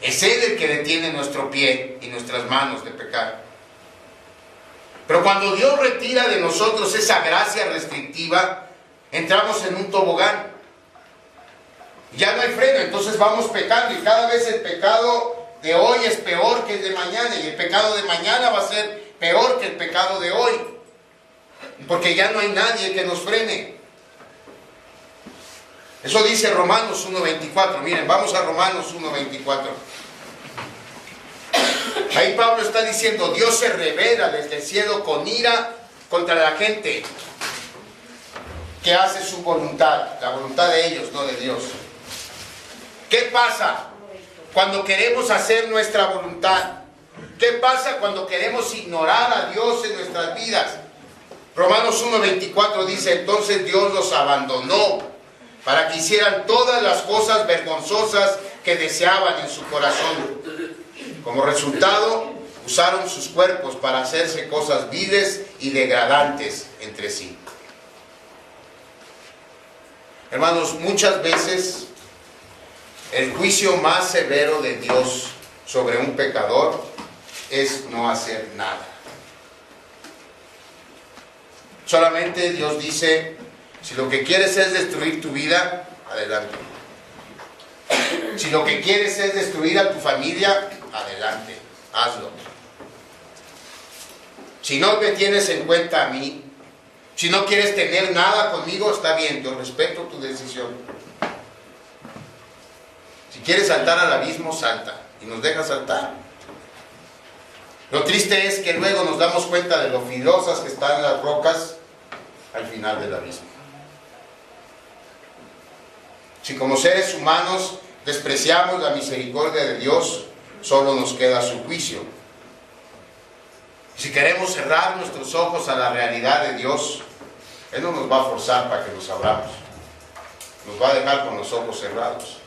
Es Él el que detiene nuestro pie y nuestras manos de pecar. Pero cuando Dios retira de nosotros esa gracia restrictiva, entramos en un tobogán. Ya no hay freno, entonces vamos pecando y cada vez el pecado de hoy es peor que el de mañana y el pecado de mañana va a ser peor que el pecado de hoy. Porque ya no hay nadie que nos frene. Eso dice Romanos 1:24. Miren, vamos a Romanos 1:24. Ahí Pablo está diciendo, Dios se revela desde el cielo con ira contra la gente que hace su voluntad, la voluntad de ellos, no de Dios. ¿Qué pasa cuando queremos hacer nuestra voluntad? ¿Qué pasa cuando queremos ignorar a Dios en nuestras vidas? Romanos 1:24 dice, entonces Dios los abandonó para que hicieran todas las cosas vergonzosas que deseaban en su corazón. Como resultado, usaron sus cuerpos para hacerse cosas viles y degradantes entre sí. Hermanos, muchas veces el juicio más severo de Dios sobre un pecador es no hacer nada. Solamente Dios dice, si lo que quieres es destruir tu vida, adelante. Si lo que quieres es destruir a tu familia, adelante, hazlo. Si no me tienes en cuenta a mí, si no quieres tener nada conmigo, está bien, yo respeto tu decisión. Si quieres saltar al abismo, salta y nos deja saltar. Lo triste es que luego nos damos cuenta de lo filosas que están las rocas al final del abismo. Si como seres humanos despreciamos la misericordia de Dios, solo nos queda su juicio. Si queremos cerrar nuestros ojos a la realidad de Dios, Él no nos va a forzar para que los abramos. Nos va a dejar con los ojos cerrados.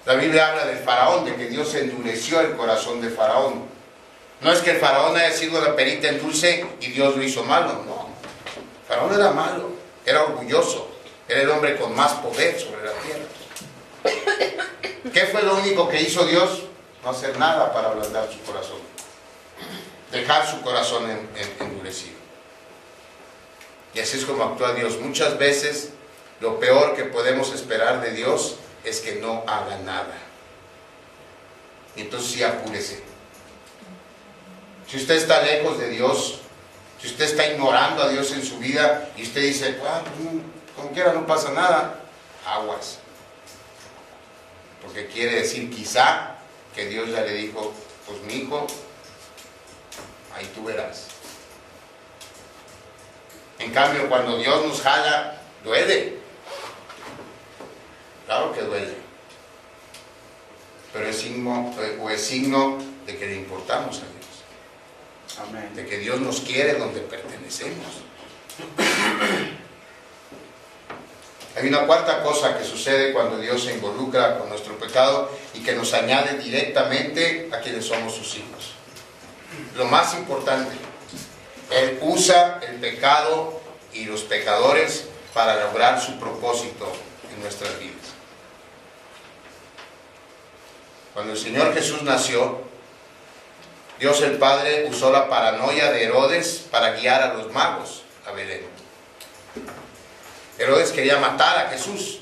La Biblia habla del faraón, de que Dios endureció el corazón de faraón. No es que el faraón haya sido la perita en dulce y Dios lo hizo malo, no. El faraón era malo, era orgulloso, era el hombre con más poder sobre la tierra. ¿Qué fue lo único que hizo Dios? No hacer nada para ablandar su corazón. Dejar su corazón endurecido. Y así es como actúa Dios. Muchas veces lo peor que podemos esperar de Dios es que no haga nada. Y entonces sí, apúrese. Si usted está lejos de Dios, si usted está ignorando a Dios en su vida y usted dice, como quiera no pasa nada, aguas. Porque quiere decir quizá que Dios ya le dijo, pues mi hijo, ahí tú verás. En cambio, cuando Dios nos jala, duele. Claro que duele. Pero es signo de que le importamos a Dios. Amén. De que Dios nos quiere donde pertenecemos. Hay una cuarta cosa que sucede cuando Dios se involucra con nuestro pecado y que nos añade directamente a quienes somos sus hijos. Lo más importante, Él usa el pecado y los pecadores para lograr su propósito en nuestras vidas. Cuando el Señor Jesús nació, Dios el Padre usó la paranoia de Herodes para guiar a los magos a Belén. Herodes quería matar a Jesús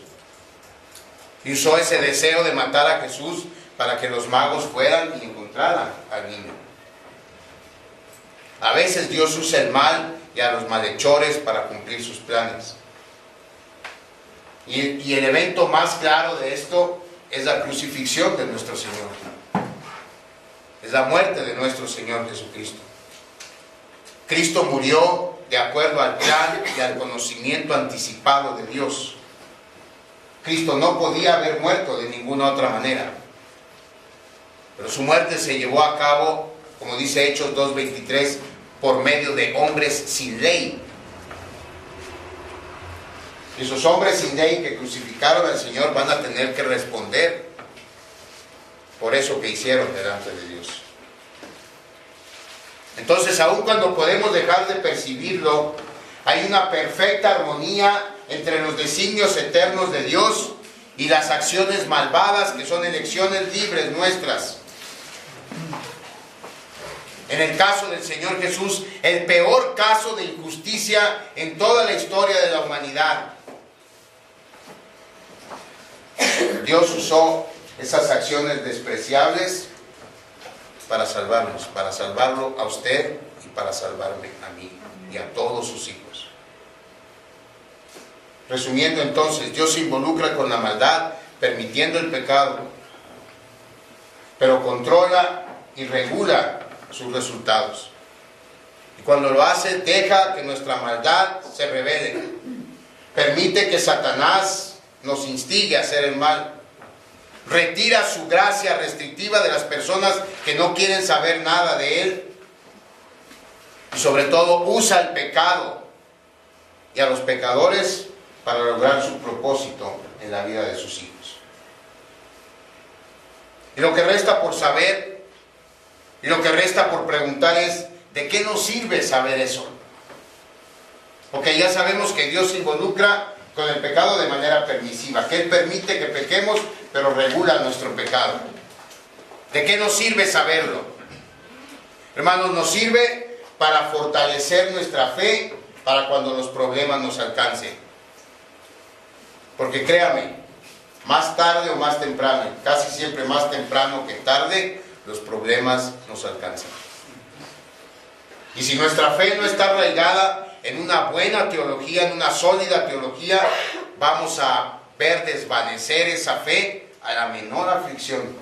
y usó ese deseo de matar a Jesús para que los magos fueran y encontraran al niño. A veces Dios usa el mal y a los malhechores para cumplir sus planes. Y el evento más claro de esto es la crucifixión de nuestro Señor. Es la muerte de nuestro Señor Jesucristo. Cristo murió de acuerdo al plan y al conocimiento anticipado de Dios. Cristo no podía haber muerto de ninguna otra manera. Pero su muerte se llevó a cabo, como dice Hechos 2:23, por medio de hombres sin ley. Y esos hombres sin ley que crucificaron al Señor van a tener que responder por eso que hicieron delante de Dios. Entonces, aun cuando podemos dejar de percibirlo, hay una perfecta armonía entre los designios eternos de Dios y las acciones malvadas que son elecciones libres nuestras. En el caso del Señor Jesús, el peor caso de injusticia en toda la historia de la humanidad. Dios usó esas acciones despreciables para salvarnos, para salvarlo a usted y para salvarme a mí y a todos sus hijos. Resumiendo entonces, Dios se involucra con la maldad, permitiendo el pecado, pero controla y regula sus resultados. Y cuando lo hace, deja que nuestra maldad se revele. Permite que Satanás nos instigue a hacer el mal. Retira su gracia restrictiva de las personas que no quieren saber nada de Él. Y sobre todo, usa el pecado y a los pecadores para lograr su propósito en la vida de sus hijos. Y lo que resta por saber y lo que resta por preguntar es, ¿de qué nos sirve saber eso? Porque ya sabemos que Dios se involucra con el pecado de manera permisiva, que Él permite que pequemos, pero regula nuestro pecado. ¿De qué nos sirve saberlo? Hermanos, nos sirve para fortalecer nuestra fe para cuando los problemas nos alcancen. Porque créame, más tarde o más temprano, casi siempre más temprano que tarde, los problemas nos alcanzan. Y si nuestra fe no está arraigada en una buena teología, en una sólida teología, vamos a ver desvanecer esa fe a la menor aflicción.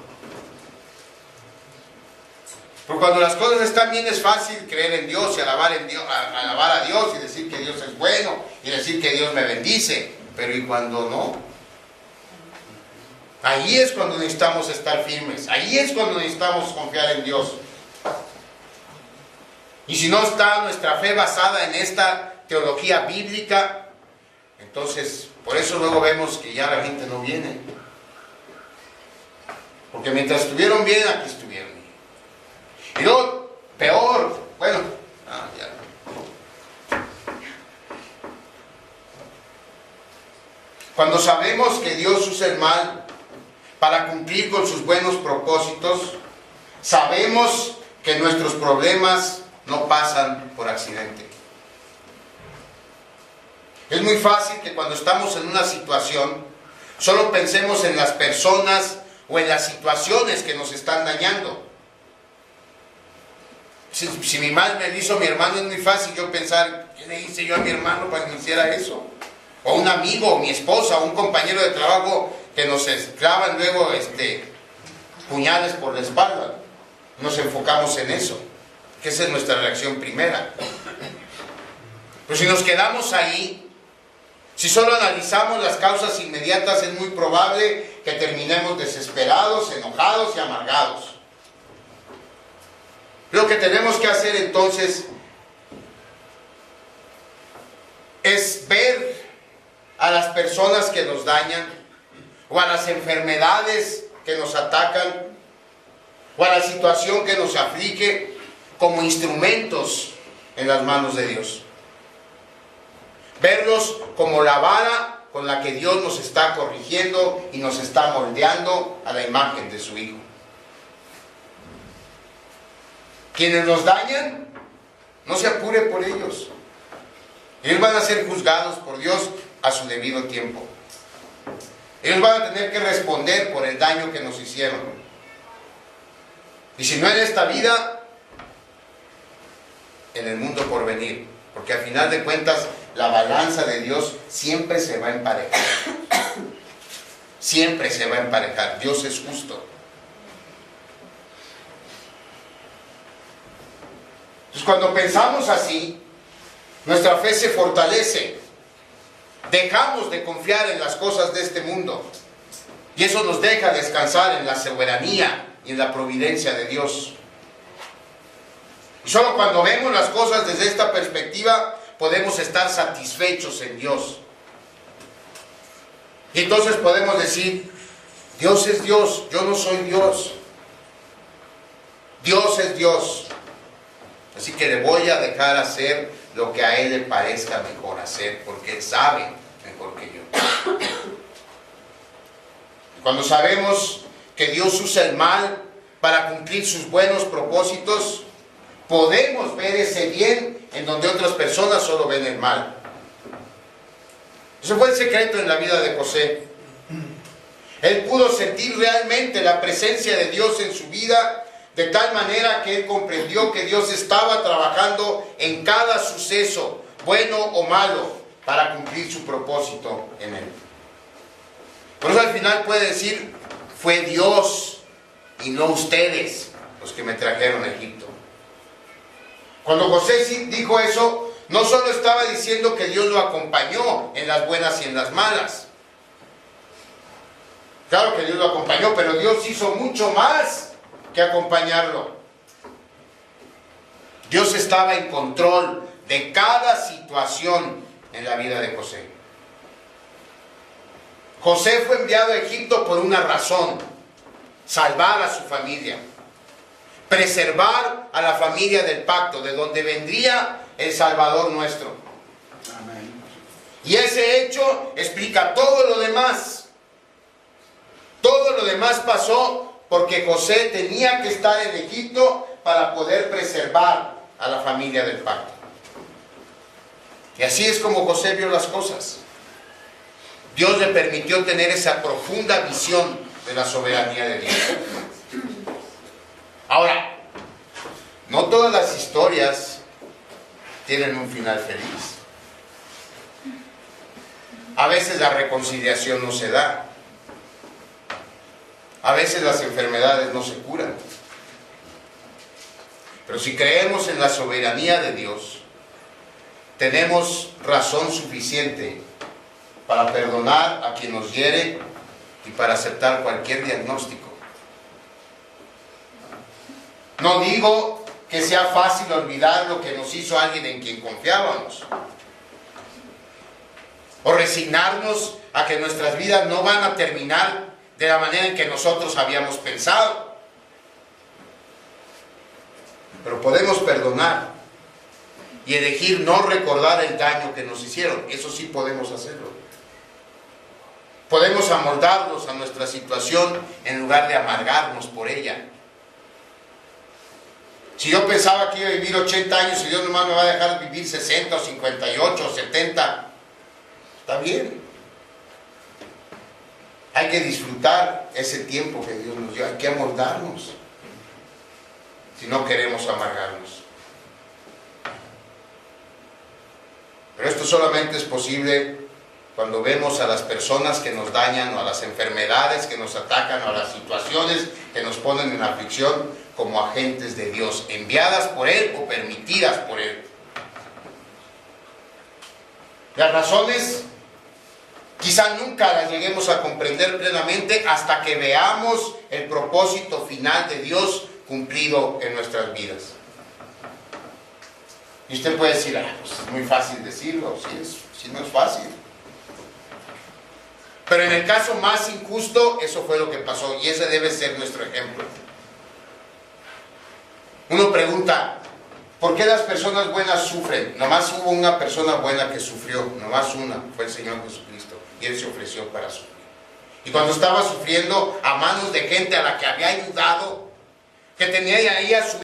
Porque cuando las cosas están bien es fácil creer en Dios y alabar a Dios y decir que Dios es bueno y decir que Dios me bendice. Pero ¿y cuando no? Ahí es cuando necesitamos estar firmes. Ahí es cuando necesitamos confiar en Dios. Y si no está nuestra fe basada en esta teología bíblica, entonces por eso luego vemos que ya la gente no viene. Porque mientras estuvieron bien, aquí estuvieron bien. Y luego, peor, bueno, ya. Cuando sabemos que Dios usa el mal para cumplir con sus buenos propósitos, sabemos que nuestros problemas no pasan por accidente. Es muy fácil que cuando estamos en una situación, solo pensemos en las personas o en las situaciones que nos están dañando. Si mi mal me lo hizo mi hermano, es muy fácil yo pensar, ¿qué le hice yo a mi hermano para que me hiciera eso? O un amigo, o mi esposa, o un compañero de trabajo que nos clavan luego puñales por la espalda. Nos enfocamos en eso, que esa es nuestra reacción primera. Pero si nos quedamos ahí, si solo analizamos las causas inmediatas, es muy probable que terminemos desesperados, enojados y amargados. Lo que tenemos que hacer entonces es ver a las personas que nos dañan, o a las enfermedades que nos atacan, o a la situación que nos aflige, como instrumentos en las manos de Dios. Verlos como la vara con la que Dios nos está corrigiendo y nos está moldeando a la imagen de su Hijo. Quienes nos dañan, no se apure por ellos. Ellos van a ser juzgados por Dios a su debido tiempo. Ellos van a tener que responder por el daño que nos hicieron. Y si no en esta vida, en el mundo por venir. Porque al final de cuentas, la balanza de Dios siempre se va a emparejar. Siempre se va a emparejar. Dios es justo. Entonces, cuando pensamos así, nuestra fe se fortalece. Dejamos de confiar en las cosas de este mundo. Y eso nos deja descansar en la soberanía y en la providencia de Dios. Y solo cuando vemos las cosas desde esta perspectiva, podemos estar satisfechos en Dios. Y entonces podemos decir, Dios es Dios, yo no soy Dios. Dios es Dios. Así que le voy a dejar hacer lo que a Él le parezca mejor hacer, porque Él sabe mejor que yo. Cuando sabemos que Dios usa el mal para cumplir sus buenos propósitos, podemos ver ese bien en donde otras personas solo ven el mal. Ese fue el secreto en la vida de José. Él pudo sentir realmente la presencia de Dios en su vida, de tal manera que él comprendió que Dios estaba trabajando en cada suceso, bueno o malo, para cumplir su propósito en él. Por eso al final puede decir, fue Dios y no ustedes los que me trajeron a Egipto. Cuando José dijo eso, no solo estaba diciendo que Dios lo acompañó en las buenas y en las malas. Claro que Dios lo acompañó, pero Dios hizo mucho más que acompañarlo. Dios estaba en control de cada situación en la vida de José. José fue enviado a Egipto por una razón: salvar a su familia, preservar a la familia del pacto, de donde vendría el Salvador nuestro. Amén. Y ese hecho explica todo lo demás. Todo lo demás pasó porque José tenía que estar en Egipto para poder preservar a la familia del pacto. Y así es como José vio las cosas. Dios le permitió tener esa profunda visión de la soberanía de Dios. Ahora, no todas las historias tienen un final feliz. A veces la reconciliación no se da. A veces las enfermedades no se curan. Pero si creemos en la soberanía de Dios, tenemos razón suficiente para perdonar a quien nos hiere y para aceptar cualquier diagnóstico. No digo que sea fácil olvidar lo que nos hizo alguien en quien confiábamos, o resignarnos a que nuestras vidas no van a terminar de la manera en que nosotros habíamos pensado. Pero podemos perdonar y elegir no recordar el daño que nos hicieron. Eso sí podemos hacerlo. Podemos amoldarnos a nuestra situación en lugar de amargarnos por ella. Si yo pensaba que iba a vivir 80 años y Dios nomás me va a dejar vivir 60 o 58 o 70, está bien. Hay que disfrutar ese tiempo que Dios nos dio. Hay que amoldarnos si no queremos amargarnos. Pero esto solamente es posible cuando vemos a las personas que nos dañan, o a las enfermedades que nos atacan, o a las situaciones que nos ponen en aflicción como agentes de Dios, enviadas por Él o permitidas por Él. Las razones quizá nunca las lleguemos a comprender plenamente hasta que veamos el propósito final de Dios cumplido en nuestras vidas. Y usted puede decir, pues es muy fácil decirlo. Sí, no es fácil. Pero en el caso más injusto, eso fue lo que pasó, y ese debe ser nuestro ejemplo. Uno pregunta, ¿por qué las personas buenas sufren? Nomás hubo una persona buena que sufrió, nomás una, fue el Señor Jesucristo, y Él se ofreció para sufrir. Y cuando estaba sufriendo a manos de gente a la que había ayudado, que tenía ahí a su